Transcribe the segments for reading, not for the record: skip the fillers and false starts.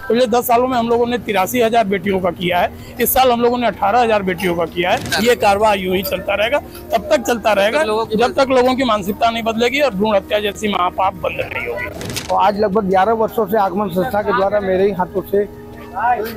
पिछले 10 सालों में हम लोगों ने 83,000 बेटियों का किया है। इस साल हम लोगों ने 18,000 बेटियों का किया है। ये कारवां यूं ही चलता रहेगा, तब तक चलता रहेगा जब तक लोगों की मानसिकता नहीं बदलेगी और भ्रूण हत्या जैसी महापाप बंद नहीं होगी। तो आज लगभग 11 वर्षों से आगमन संस्था के द्वारा मेरे ही हाथों से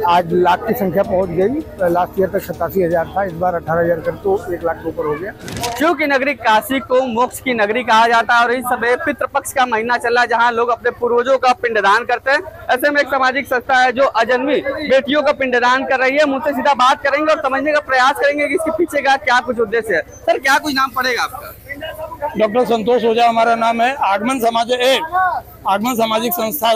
आज लाख की संख्या पहुंच गई। लास्ट ईयर तक 87,000 था, इस बार 18,000 कर तो 1 लाख के ऊपर हो गया। शिव की नगरी काशी को मोक्ष की नगरी कहा जाता है और इस समय पितृपक्ष का महीना चल रहा है, जहां लोग अपने पूर्वजों का पिंडदान करते हैं। ऐसे में एक सामाजिक संस्था है जो अजन्मी बेटियों का पिंडदान कर रही है। मुझसे सीधा बात करेंगे और समझने का प्रयास करेंगे कि इसके पीछे का क्या कुछ उद्देश्य है। सर, क्या कुछ नाम पड़ेगा आपका? डॉक्टर संतोष ओझा हमारा नाम है। आगमन सामाजिक संस्था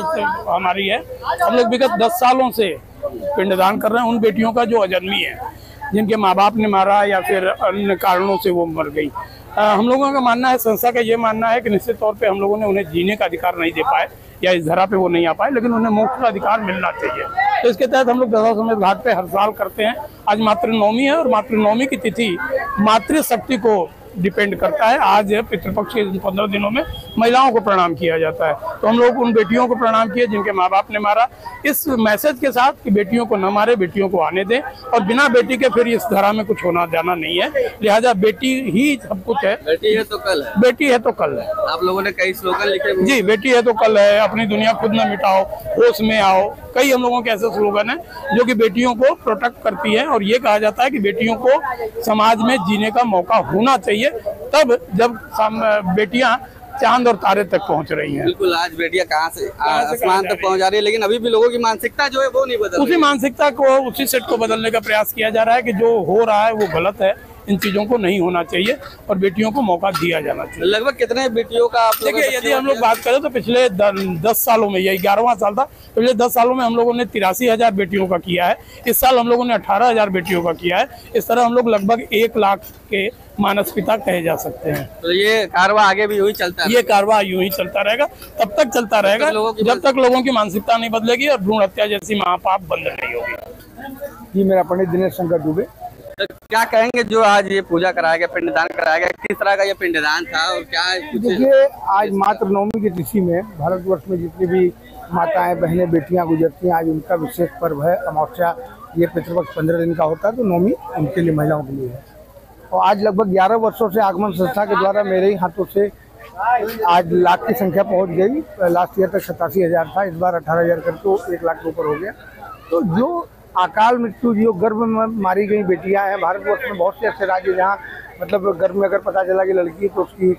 हमारी है। हम लोग विगत 10 सालों से पिंडदान कर रहे हैं उन बेटियों का जो अजन्मी है, जिनके माँ बाप ने मारा या फिर अन्य कारणों से वो मर गई। हम लोगों का मानना है, संस्था का ये मानना है कि निश्चित तौर पे हम लोगों ने उन्हें जीने का अधिकार नहीं दे पाए या इस धरा पे वो नहीं आ पाए, लेकिन उन्हें मोक्ष का अधिकार मिलना चाहिए। तो इसके तहत हम लोग दशाश्वमेध घाट पे हर साल करते हैं। आज मातृनवमी है और मातृनवमी की तिथि मातृशक्ति को डिपेंड करता है। आज पितृपक्ष के 15 दिनों में महिलाओं को प्रणाम किया जाता है, तो हम लोग उन बेटियों को प्रणाम किए जिनके माँ बाप ने मारा, इस मैसेज के साथ कि बेटियों को न मारे, बेटियों को आने दें और बिना बेटी के फिर इस धरा में कुछ होना जाना नहीं है। लिहाजा बेटी ही सब कुछ है। बेटी है तो कल है, बेटी है तो कल है। आप लोगों ने कई स्लोगन लिखे जी, बेटी है तो कल है, अपनी दुनिया खुद न मिटाओ, होश में आओ, कई हम लोगों के ऐसे स्लोगन है जो कि बेटियों को प्रोटेक्ट करती है। और ये कहा जाता है कि बेटियों को समाज में जीने का मौका होना चाहिए, तब जब बेटियां चांद और तारे तक पहुंच रही हैं। बिल्कुल, आज बेटियां कहां से आसमान तक पहुंच जा रही है, लेकिन अभी भी लोगों की मानसिकता जो है वो नहीं बदल रही। उसी मानसिकता को, उसी सेट को बदलने का प्रयास किया जा रहा है कि जो हो रहा है वो गलत है, इन चीजों को नहीं होना चाहिए और बेटियों को मौका दिया जाना चाहिए। लगभग कितने बेटियों का आप देखिए, यदि हम लोग बात करें तो पिछले 10 सालों में, यही 11वां साल था, पिछले 10 सालों में हम लोगों ने 83,000 बेटियों का किया है। इस साल हम लोगों ने 18,000 बेटियों का किया है। इस तरह हम लोग लगभग 1 लाख के मानस पिता कहे जा सकते हैं। तो ये कारवां आगे भी यूं ही चलता है? ये कारवां यूं ही चलता रहेगा, तब तक चलता रहेगा जब तक लोगों की मानसिकता नहीं बदलेगी और भ्रूण हत्या जैसी महापाप बंद नहीं होगी। जी, मेरा पंडित दिनेश शंकर दुबे। तो क्या कहेंगे जो आज ये पूजा कराया गया, पिंडदान कराया गया, किस तरह का ये पिंडदान था और क्या है? देखिए, आज मातृनवमी की तिथि में भारतवर्ष में जितनी भी माताएं, बहनें, बेटियां गुजरती हैं, आज उनका विशेष पर्व है अमावस्या। ये पितृपक्ष 15 दिन का होता है, तो नवमी उनके लिए, महिलाओं के लिए है। और आज लगभग 11 वर्षों से आगमन संस्था के द्वारा मेरे ही हाथों से आज लाख की संख्या पहुंच गई। लास्ट ईयर तक 87,000 था, इस बार 18,000 कर तो 1 लाख के ऊपर हो गया। तो जो अकाल मृत्यु, जो गर्भ में मारी गई बेटियां हैं, भारतवर्ष में बहुत से ऐसे राज्य जहां मतलब गर्भ में अगर पता चला कि लड़की, तो उसकी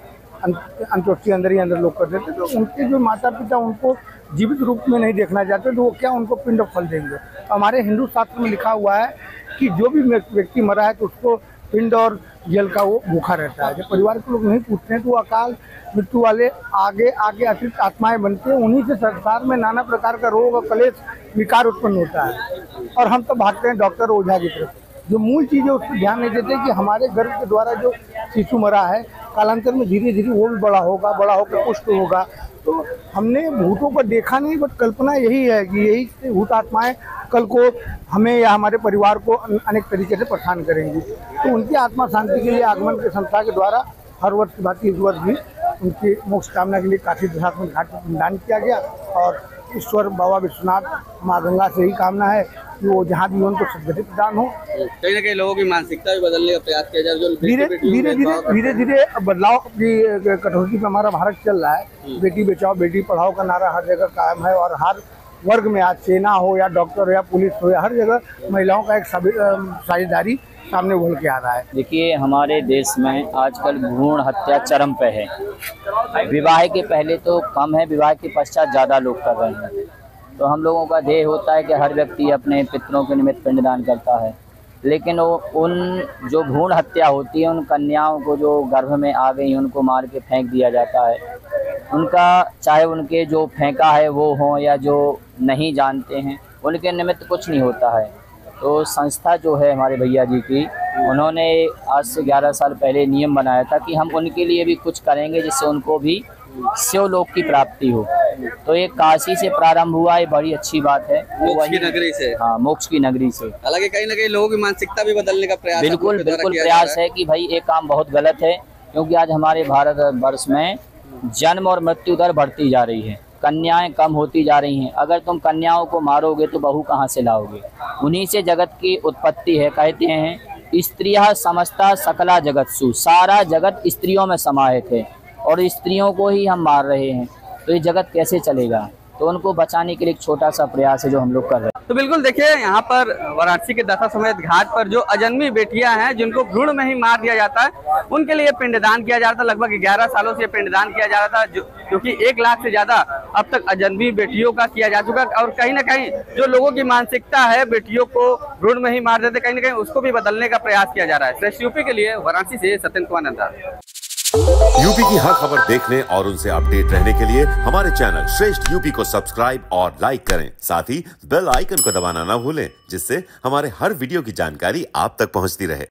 अंत्येष्टि अंदर ही अंदर लोग कर देते। तो उनके जो माता पिता उनको जीवित रूप में नहीं देखना चाहते, तो वो क्या उनको पिंड फल देंगे। हमारे हिंदू शास्त्र में लिखा हुआ है कि जो भी व्यक्ति मरा है तो उसको पिंड और जल का वो भूखा रहता है। जब परिवार के लोग नहीं पूछते हैं तो वो अकाल मृत्यु वाले आगे आगे अतिरिक्त आत्माएं बनते हैं। उन्हीं से संसार में नाना प्रकार का रोग और क्लेश विकार उत्पन्न होता है और हम तो भागते हैं डॉक्टर ओझा की तरफ। जो मूल चीज़ है उस पर ध्यान नहीं देते कि हमारे गर्भ के द्वारा जो शिशु मरा है, कालांतर में धीरे धीरे वो भी बड़ा होकर पुष्ट होगा। तो हमने भूतों को देखा नहीं, बट कल्पना यही है कि यही भूत आत्माएं कल को हमें या हमारे परिवार को अनेक तरीके से परेशान करेंगी। तो उनकी आत्मा शांति के लिए आगमन के संस्था के द्वारा हर वर्ष की बात इस वर्ष भी उनकी मोक्ष कामना के लिए काशी दशाश्वमेध घाट पर पिंडदान किया गया। और ईश्वर बाबा विश्वनाथ, माँ गंगा से ही कामना है कि वो जहाँ भी उनको सद्गति प्रदान हो। कहीं ना कहीं लोगों की मानसिकता भी बदलने का प्रयास किया जाए। धीरे धीरे बदलाव की कटौती पे हमारा भारत चल रहा है। बेटी बचाओ बेटी पढ़ाओ का नारा हर जगह कायम है और हर वर्ग में, आज सेना हो या डॉक्टर हो या पुलिस हो या हर जगह महिलाओं का एक साझेदारी सामने उभर के आ रहा है। देखिए, हमारे देश में आजकल भ्रूण हत्या चरम पे है। विवाह के पहले तो कम है, विवाह के पश्चात ज़्यादा लोग कर रहे हैं। तो हम लोगों का ध्येय होता है कि हर व्यक्ति अपने पितरों के निमित्त पिंडदान करता है, लेकिन वो उन जो भ्रूण हत्या होती है, उन कन्याओं को जो गर्भ में आ गई उनको मार के फेंक दिया जाता है। उनका चाहे उनके जो फेंका है वो हो या जो नहीं जानते हैं, उनके निमित्त कुछ नहीं होता है। तो संस्था जो है हमारे भैया जी की, उन्होंने आज से 11 साल पहले नियम बनाया था कि हम उनके लिए भी कुछ करेंगे जिससे उनको भी शिवलोक की प्राप्ति हो। तो ये काशी से प्रारंभ हुआ, ये बड़ी अच्छी बात है। मोक्ष की नगरी से। हाँ, मोक्ष की नगरी से। हालांकि कहीं ना कहीं लोगों की मानसिकता भी बदलने का प्रयास बिल्कुल प्रयास है कि भाई ये काम बहुत गलत है, क्योंकि आज हमारे भारत वर्ष में जन्म और मृत्यु दर बढ़ती जा रही है। कन्याएं कम होती जा रही हैं। अगर तुम कन्याओं को मारोगे तो बहू कहाँ से लाओगे? उन्हीं से जगत की उत्पत्ति है। कहते हैं स्त्रियः समस्ता सकला जगत्सु, सारा जगत स्त्रियों में समाहित है और स्त्रियों को ही हम मार रहे हैं, तो ये जगत कैसे चलेगा? तो उनको बचाने के लिए एक छोटा सा प्रयास है जो हम लोग कर रहे हैं। तो बिल्कुल देखिए, यहाँ पर वाराणसी के दशाश्वमेध घाट पर जो अजन्मी बेटियां हैं जिनको भ्रूण में ही मार दिया जाता है, उनके लिए पिंडदान किया जा रहा था। लगभग 11 सालों से पिंडदान किया जा रहा था, क्योंकि 1 लाख से ज्यादा अब तक अजन्मी बेटियों का किया जा चुका। और कहीं ना कहीं जो लोगों की मानसिकता है बेटियों को भ्रूण में ही मार देते, कहीं ना कहीं उसको भी बदलने का प्रयास किया जा रहा है। श्रेष्ठ यूपी के लिए वाराणसी से सत्येंद्र कुमार नंदा। यूपी की हर खबर देखने और उनसे अपडेट रहने के लिए हमारे चैनल श्रेष्ठ यूपी को सब्सक्राइब और लाइक करें। साथ ही बेल आइकन को दबाना ना भूलें, जिससे हमारे हर वीडियो की जानकारी आप तक पहुंचती रहे।